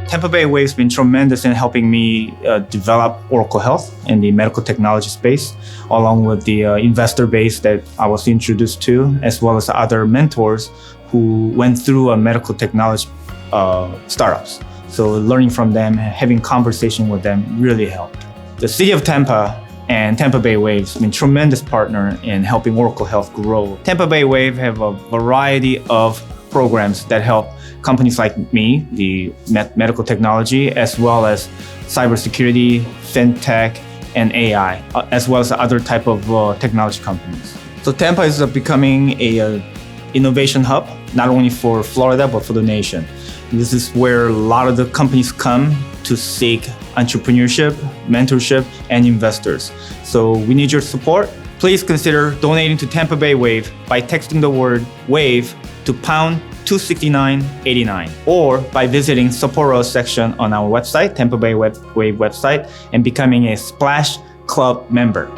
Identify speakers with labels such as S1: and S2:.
S1: Tampa Bay Wave's been tremendous in helping me develop Oracle Health in the medical technology space, along with the investor base that I was introduced to, as well as other mentors who went through a medical technology startups. So learning from them, having conversation with them really helped. The city of Tampa and Tampa Bay Wave has been a tremendous partner in helping Oracle Health grow. Tampa Bay Wave have a variety of programs that help companies like me, the medical technology, as well as cybersecurity, fintech, and AI, as well as other type of technology companies. So Tampa is becoming a innovation hub, not only for Florida, but for the nation. This is where a lot of the companies come to seek entrepreneurship, mentorship, and investors. So we need your support. Please consider donating to Tampa Bay Wave by texting the word WAVE to pound 26989, or by visiting support us section on our website, Tampa Bay Wave website, and becoming a Splash Club member.